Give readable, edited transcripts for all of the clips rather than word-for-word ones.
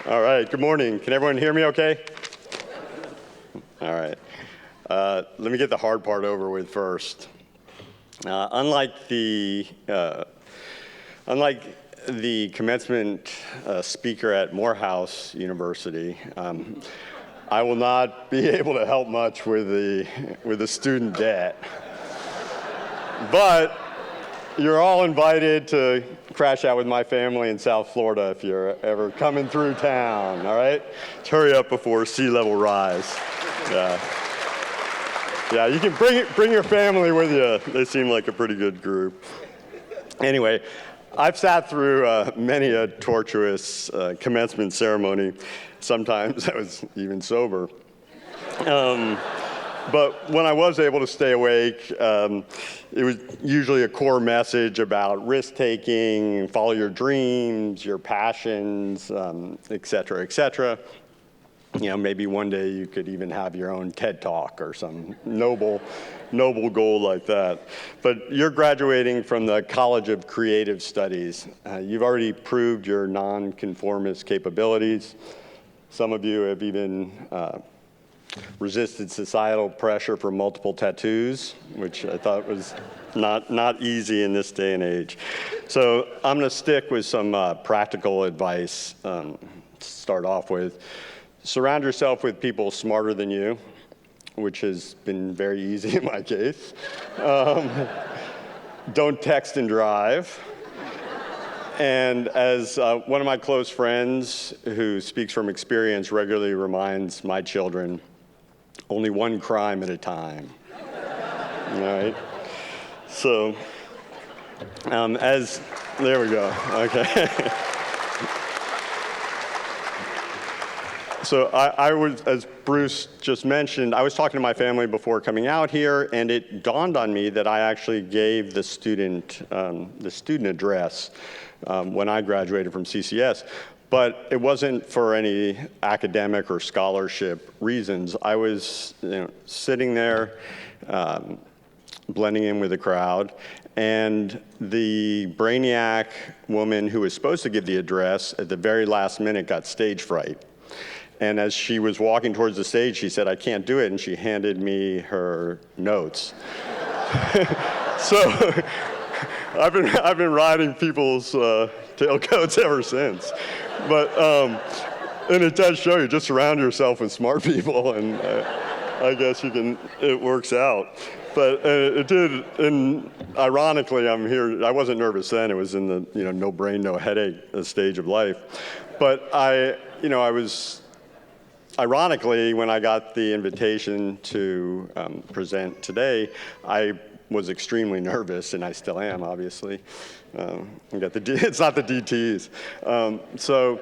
All right, good morning. Can everyone hear me okay? All right. Let me get the hard part over with first. Unlike the commencement speaker at Morehouse University, I will not be able to help much with the student debt. But you're all invited to crash out with my family in South Florida if you're ever coming through town, all right? Let's hurry up before sea level rise. Yeah, you can bring your family with you. They seem like a pretty good group. Anyway, I've sat through many a tortuous commencement ceremony. Sometimes I was even sober. But when I was able to stay awake, it was usually a core message about risk-taking, follow your dreams, your passions, et cetera, et cetera. You know, maybe one day you could even have your own TED Talk or some noble goal like that. But you're graduating from the College of Creative Studies. You've already proved your nonconformist capabilities. Some of you have even resisted societal pressure for multiple tattoos, which I thought was not easy in this day and age. So I'm going to stick with some practical advice to start off with. Surround yourself with people smarter than you, which has been very easy in my case. Don't text and drive. And as one of my close friends who speaks from experience regularly reminds my children, only one crime at a time. All right? So, there we go, okay. So I was, as Bruce just mentioned, I was talking to my family before coming out here, and it dawned on me that I actually gave the student address when I graduated from CCS. But it wasn't for any academic or scholarship reasons. I was sitting there, blending in with the crowd, and the brainiac woman who was supposed to give the address at the very last minute got stage fright. And as she was walking towards the stage, she said, "I can't do it," and she handed me her notes. So I've been riding people's tailcoats ever since. But, and it does show you, just surround yourself with smart people, and I guess it works out. But it did, and ironically, I'm here, I wasn't nervous then, it was in the, no brain, no headache stage of life. But I was, ironically, when I got the invitation to present today, I was extremely nervous, and I still am, obviously. It's not the DTs. So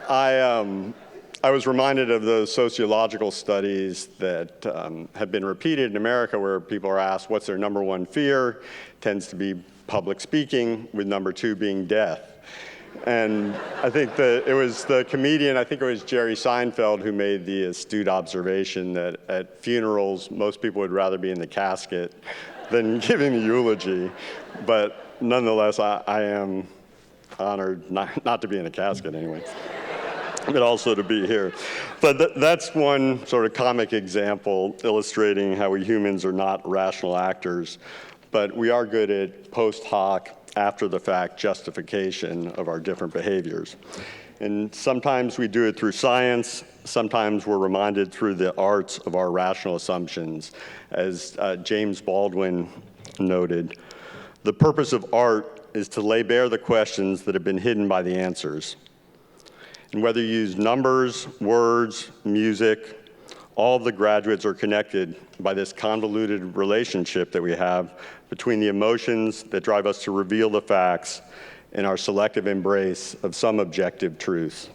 I was reminded of those sociological studies that have been repeated in America where people are asked what's their number one fear. It tends to be public speaking, with number two being death. And I think it was the comedian, I think it was Jerry Seinfeld, who made the astute observation that at funerals, most people would rather be in the casket than giving the eulogy. But nonetheless, I am honored not to be in a casket anyway, but also to be here. But that's one sort of comic example illustrating how we humans are not rational actors, but we are good at post hoc, after the fact justification of our different behaviors. And sometimes we do it through science, sometimes we're reminded through the arts of our rational assumptions. As James Baldwin noted, the purpose of art is to lay bare the questions that have been hidden by the answers. And whether you use numbers, words, music, all of the graduates are connected by this convoluted relationship that we have between the emotions that drive us to reveal the facts and our selective embrace of some objective truth.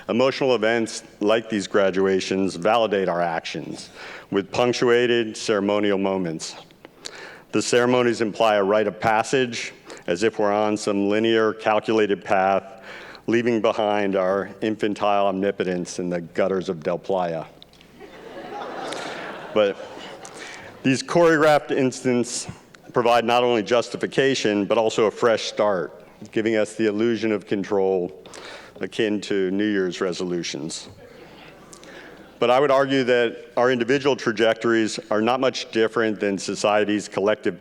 Emotional events like these graduations validate our actions with punctuated ceremonial moments. The ceremonies imply a rite of passage, as if we're on some linear, calculated path, leaving behind our infantile omnipotence in the gutters of Del Playa. But these choreographed instants provide not only justification, but also a fresh start, giving us the illusion of control, akin to New Year's resolutions. But I would argue that our individual trajectories are not much different than society's collective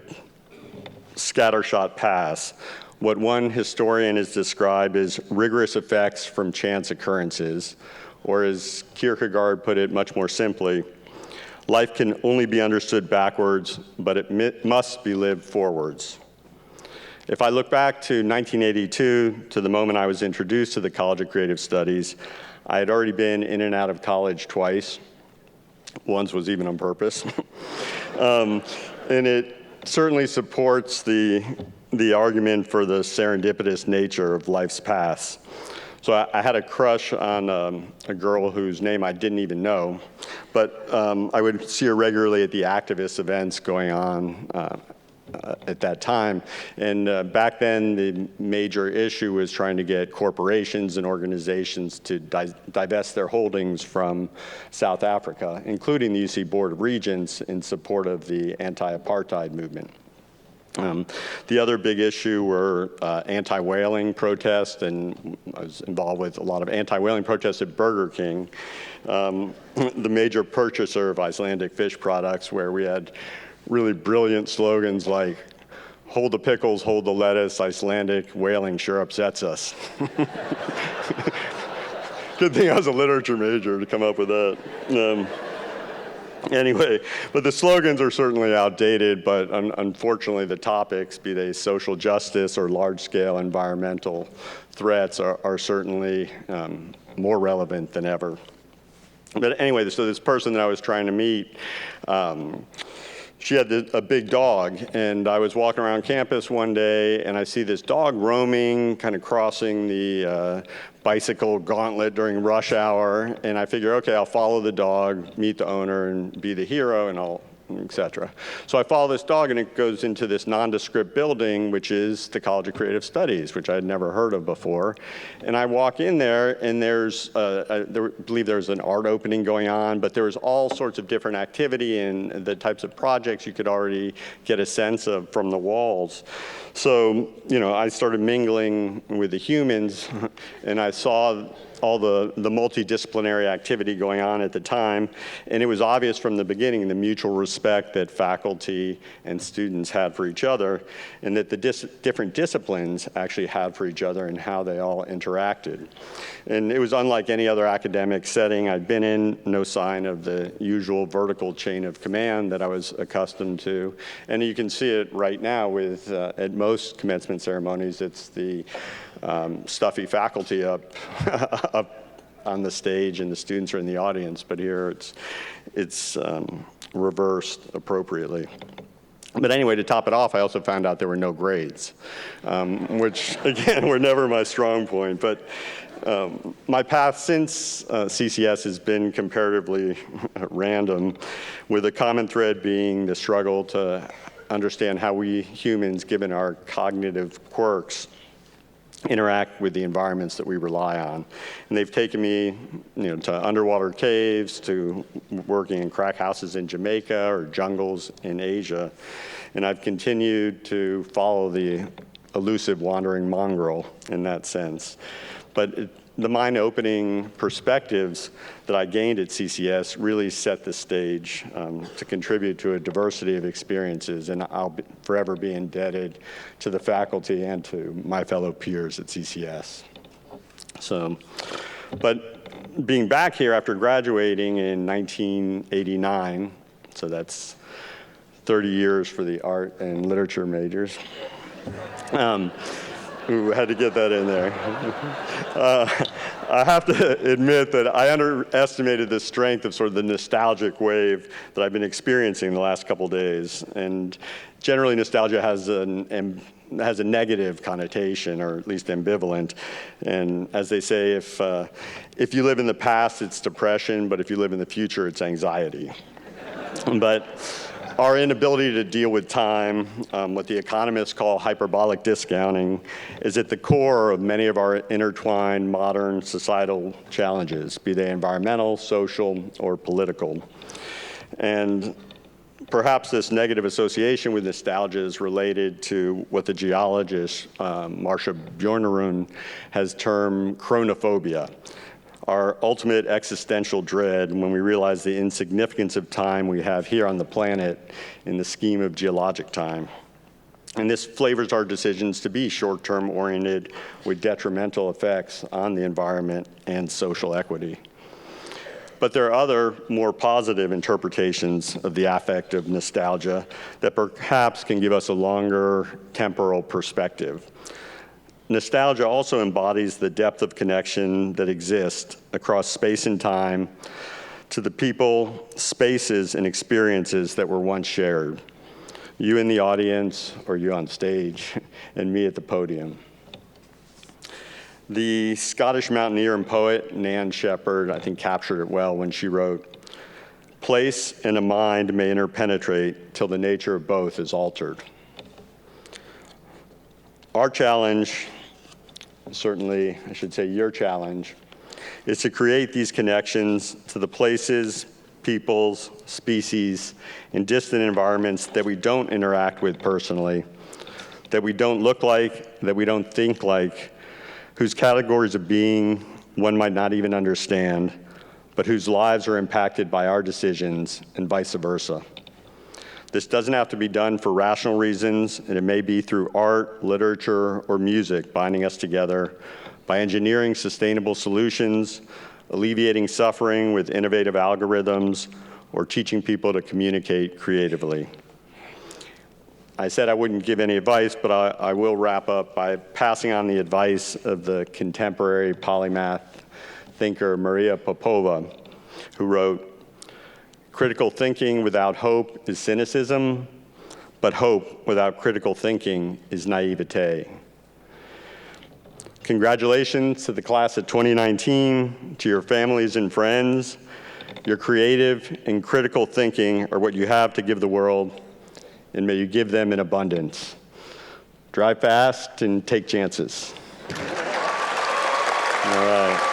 scattershot paths. What one historian has described as rigorous effects from chance occurrences, or as Kierkegaard put it much more simply, life can only be understood backwards, but it must be lived forwards. If I look back to 1982, to the moment I was introduced to the College of Creative Studies, I had already been in and out of college twice. Once was even on purpose. And it certainly supports the argument for the serendipitous nature of life's paths. So I had a crush on a girl whose name I didn't even know, but I would see her regularly at the activist events going on at that time. And back then, the major issue was trying to get corporations and organizations to divest their holdings from South Africa, including the UC Board of Regents, in support of the anti-apartheid movement. The other big issue were anti-whaling protests, and I was involved with a lot of anti-whaling protests at Burger King, the major purchaser of Icelandic fish products, where we had really brilliant slogans like, "Hold the pickles, hold the lettuce, Icelandic whaling sure upsets us." Good thing I was a literature major to come up with that. Anyway, but the slogans are certainly outdated, but unfortunately the topics, be they social justice or large-scale environmental threats, are certainly more relevant than ever. But anyway, so this person that I was trying to meet, she had a big dog, and I was walking around campus one day, and I see this dog roaming, kind of crossing the bicycle gauntlet during rush hour, and I figure, okay, I'll follow the dog, meet the owner, and be the hero, and et cetera. So I follow this dog, and it goes into this nondescript building, which is the College of Creative Studies, which I had never heard of before. And I walk in there, and I believe there's an art opening going on, but there was all sorts of different activity and the types of projects you could already get a sense of from the walls. So, I started mingling with the humans, and I saw all the multidisciplinary activity going on at the time, and it was obvious from the beginning the mutual respect that faculty and students had for each other, and that the different disciplines actually had for each other and how they all interacted. And it was unlike any other academic setting I'd been in, no sign of the usual vertical chain of command that I was accustomed to. And you can see it right now with, at most commencement ceremonies, it's the stuffy faculty up on the stage and the students are in the audience, but here it's reversed appropriately. But anyway, to top it off, I also found out there were no grades, which again were never my strong point. But my path since CCS has been comparatively random, with a common thread being the struggle to understand how we humans, given our cognitive quirks, interact with the environments that we rely on. And they've taken me to underwater caves, to working in crack houses in Jamaica or jungles in Asia. And I've continued to follow the elusive wandering mongrel in that sense. But the mind-opening perspectives that I gained at CCS really set the stage to contribute to a diversity of experiences, and I'll forever be indebted to the faculty and to my fellow peers at CCS. So, but being back here after graduating in 1989, so that's 30 years for the art and literature majors. Ooh, had to get that in there. I have to admit that I underestimated the strength of sort of the nostalgic wave that I've been experiencing the last couple days. And generally nostalgia has a negative connotation, or at least ambivalent. And as they say, if you live in the past, it's depression, but if you live in the future, it's anxiety. But our inability to deal with time, what the economists call hyperbolic discounting, is at the core of many of our intertwined modern societal challenges, be they environmental, social, or political. And Perhaps this negative association with nostalgia is related to what the geologist Marcia Bjornerud has termed chronophobia, our ultimate existential dread when we realize the insignificance of time we have here on the planet in the scheme of geologic time. And this flavors our decisions to be short-term oriented with detrimental effects on the environment and social equity. But there are other, more positive interpretations of the affect of nostalgia that perhaps can give us a longer temporal perspective. Nostalgia also embodies the depth of connection that exists across space and time to the people, spaces, and experiences that were once shared. You in the audience, or you on stage, and me at the podium. The Scottish mountaineer and poet Nan Shepherd, I think, captured it well when she wrote, "Place and a mind may interpenetrate till the nature of both is altered." Our challenge, certainly I should say your challenge, is to create these connections to the places, peoples, species, and distant environments that we don't interact with personally, that we don't look like, that we don't think like, whose categories of being one might not even understand, but whose lives are impacted by our decisions and vice versa. This doesn't have to be done for rational reasons, and it may be through art, literature, or music binding us together by engineering sustainable solutions, alleviating suffering with innovative algorithms, or teaching people to communicate creatively. I said I wouldn't give any advice, but I will wrap up by passing on the advice of the contemporary polymath thinker Maria Popova, who wrote, "Critical thinking without hope is cynicism, but hope without critical thinking is naivete." Congratulations to the class of 2019, to your families and friends. Your creative and critical thinking are what you have to give the world, and may you give them in abundance. Drive fast and take chances. All right.